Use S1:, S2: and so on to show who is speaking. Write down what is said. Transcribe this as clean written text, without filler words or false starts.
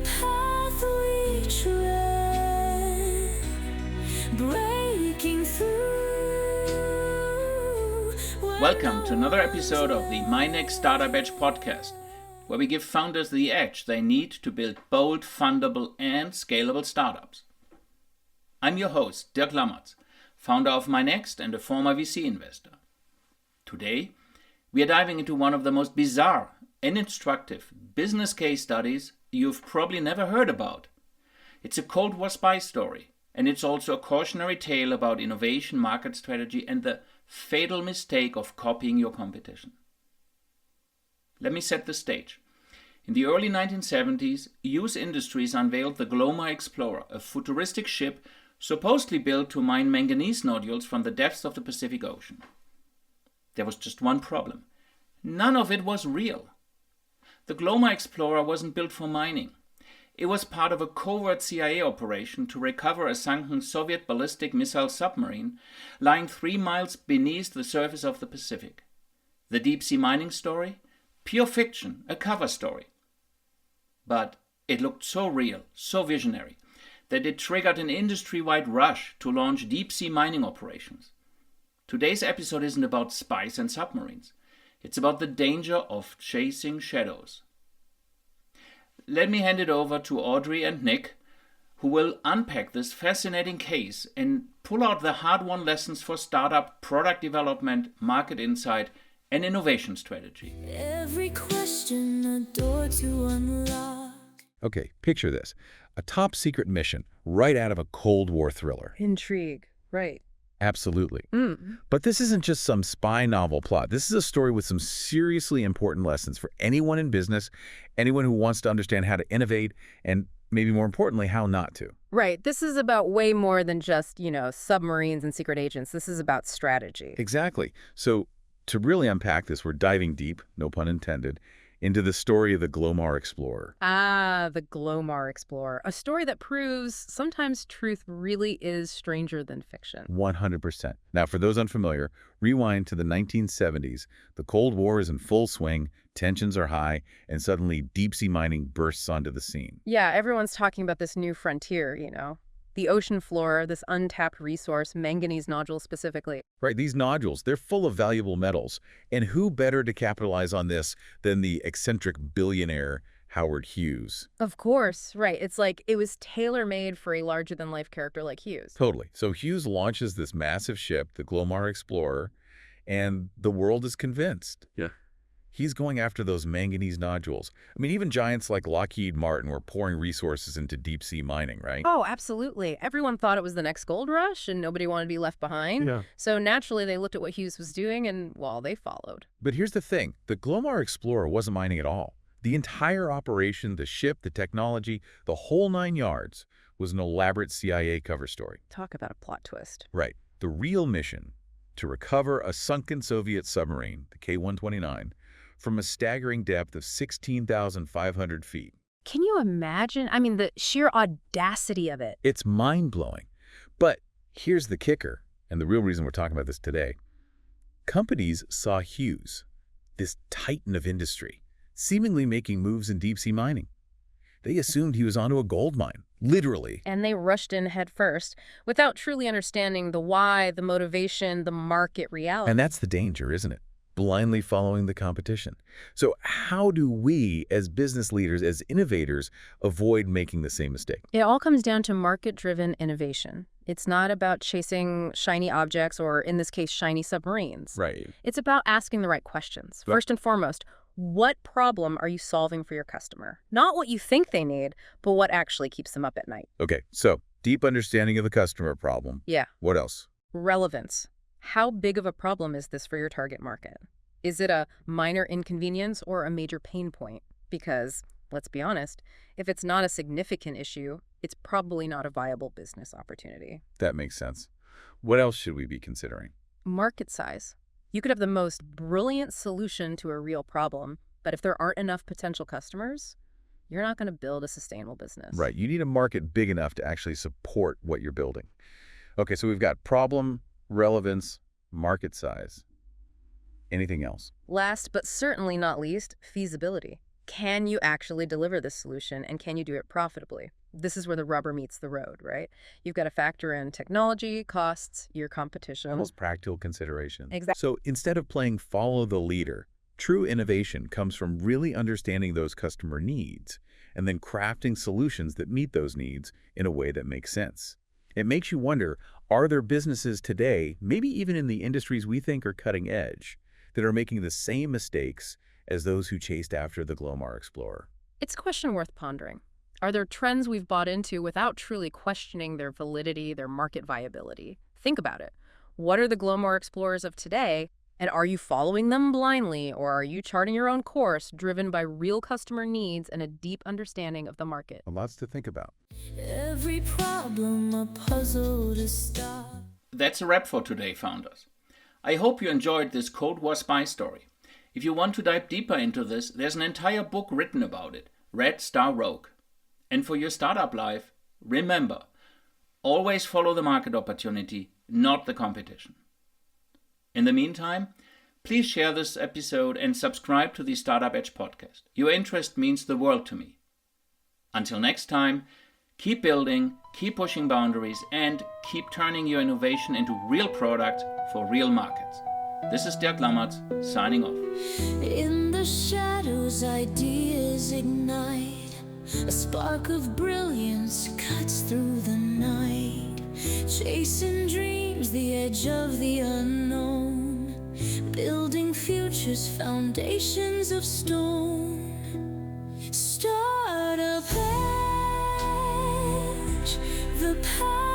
S1: path we tread, breaking through.
S2: Welcome to another episode of the My Next Startup Edge podcast, where we give founders the edge they need to build bold, fundable, and scalable startups. I'm your host, Dirk Lammertz, founder of My Next and a former VC investor. Today, we are diving into one of the most bizarre and instructive business case studies you've probably never heard about. It's a Cold War spy story, and it's also a cautionary tale about innovation, market strategy, and the fatal mistake of copying your competition. Let me set the stage. In the early 1970s, Hughes Industries unveiled the Glomar Explorer, a futuristic ship supposedly built to mine manganese nodules from the depths of the Pacific Ocean. There was just one problem. None of it was real. The Glomar Explorer wasn't built for mining. It was part of a covert CIA operation to recover a sunken Soviet ballistic missile submarine lying 3 miles beneath the surface of the Pacific. The deep-sea mining story? Pure fiction, a cover story. But it looked so real, so visionary, that it triggered an industry-wide rush to launch deep-sea mining operations. Today's episode isn't about spies and submarines. It's about the danger of chasing shadows. Let me hand it over to Audrey and Nick, who will unpack this fascinating case and pull out the hard-won lessons for startup, product development, market insight, and innovation strategy.
S1: Every question a door to unlock.
S3: Okay, picture this. A top-secret mission right out of a Cold War thriller.
S4: Intrigue, right.
S3: Absolutely. But this isn't just some spy novel plot. This is a story with some seriously important lessons for anyone in business, anyone who wants to understand how to innovate, and maybe more importantly, how not to.
S4: Right. This is about way more than just, submarines and secret agents. This is about strategy.
S3: Exactly. So to really unpack this, we're diving deep, no pun intended, into the story of the Glomar Explorer.
S4: Ah, the Glomar Explorer. A story that proves sometimes truth really is stranger than fiction.
S3: 100%. Now, for those unfamiliar, rewind to the 1970s. The Cold War is in full swing, tensions are high, and suddenly deep-sea mining bursts onto the scene.
S4: Yeah, everyone's talking about this new frontier, The ocean floor, this untapped resource, manganese nodules specifically.
S3: Right, these nodules, they're full of valuable metals. And who better to capitalize on this than the eccentric billionaire Howard Hughes?
S4: Of course, right. It's like it was tailor-made for a larger-than-life character like Hughes.
S3: Totally. So Hughes launches this massive ship, the Glomar Explorer, and the world is convinced.
S5: Yeah.
S3: He's going after those manganese nodules. I mean, even giants like Lockheed Martin were pouring resources into deep-sea mining, right?
S4: Oh, absolutely. Everyone thought it was the next gold rush, and nobody wanted to be left behind.
S5: Yeah.
S4: So naturally, they looked at what Hughes was doing, and, they followed.
S3: But here's the thing. The Glomar Explorer wasn't mining at all. The entire operation, the ship, the technology, the whole 9 yards was an elaborate CIA cover story.
S4: Talk about a plot twist.
S3: Right. The real mission, to recover a sunken Soviet submarine, the K-129, from a staggering depth of 16,500 feet.
S4: Can you imagine? I mean, the sheer audacity of it.
S3: It's mind-blowing. But here's the kicker, and the real reason we're talking about this today. Companies saw Hughes, this titan of industry, seemingly making moves in deep-sea mining. They assumed he was onto a gold mine, literally.
S4: And they rushed in head first, without truly understanding the why, the motivation, the market reality.
S3: And that's the danger, isn't it? Blindly following the competition. So how do we, as business leaders, as innovators, avoid making the same mistake?
S4: It all comes down to market-driven innovation. It's not about chasing shiny objects or, in this case, shiny submarines.
S3: Right.
S4: It's about asking the right questions. First and foremost, what problem are you solving for your customer? Not what you think they need, but what actually keeps them up at night.
S3: Okay, so deep understanding of the customer problem.
S4: Yeah.
S3: What else?
S4: Relevance. How big of a problem is this for your target market? Is it a minor inconvenience or a major pain point? Because, let's be honest, if it's not a significant issue, it's probably not a viable business opportunity.
S3: That makes sense. What else should we be considering?
S4: Market size. You could have the most brilliant solution to a real problem, but if there aren't enough potential customers, you're not going to build a sustainable business.
S3: Right. You need a market big enough to actually support what you're building. Okay, so we've got problem, relevance, market size. Anything else?
S4: Last but certainly not least, feasibility. can you actually deliver this solution, and can you do it profitably? This is where the rubber meets the road, right? You've got to factor in technology, costs, your competition.
S3: Almost practical consideration.
S4: Exactly.
S3: So instead of playing follow the leader, true innovation comes from really understanding those customer needs and then crafting solutions that meet those needs in a way that makes sense. It makes you wonder, are there businesses today, maybe even in the industries we think are cutting edge, that are making the same mistakes as those who chased after the Glomar Explorer?
S4: It's a question worth pondering. Are there trends we've bought into without truly questioning their validity, their market viability? Think about it. What are the Glomar Explorers of today, and are you following them blindly, or are you charting your own course driven by real customer needs and a deep understanding of the market?
S3: Lots to think about.
S1: Every problem a puzzle to stop.
S2: That's a wrap for today, founders. I hope you enjoyed this Cold War spy story. If you want to dive deeper into this, there's an entire book written about it, Red Star Rogue. And for your startup life, remember, always follow the market opportunity, not the competition. In the meantime, please share this episode and subscribe to the Startup Edge podcast. Your interest means the world to me. Until next time, keep building, keep pushing boundaries, and keep turning your innovation into real product for real markets. This is Dirk Lammertz, signing off.
S1: In the shadows, ideas ignite. A spark of brilliance cuts through the night. Chasing dreams, the edge of the unknown. Building futures, foundations of stone. Startup Edge, the power.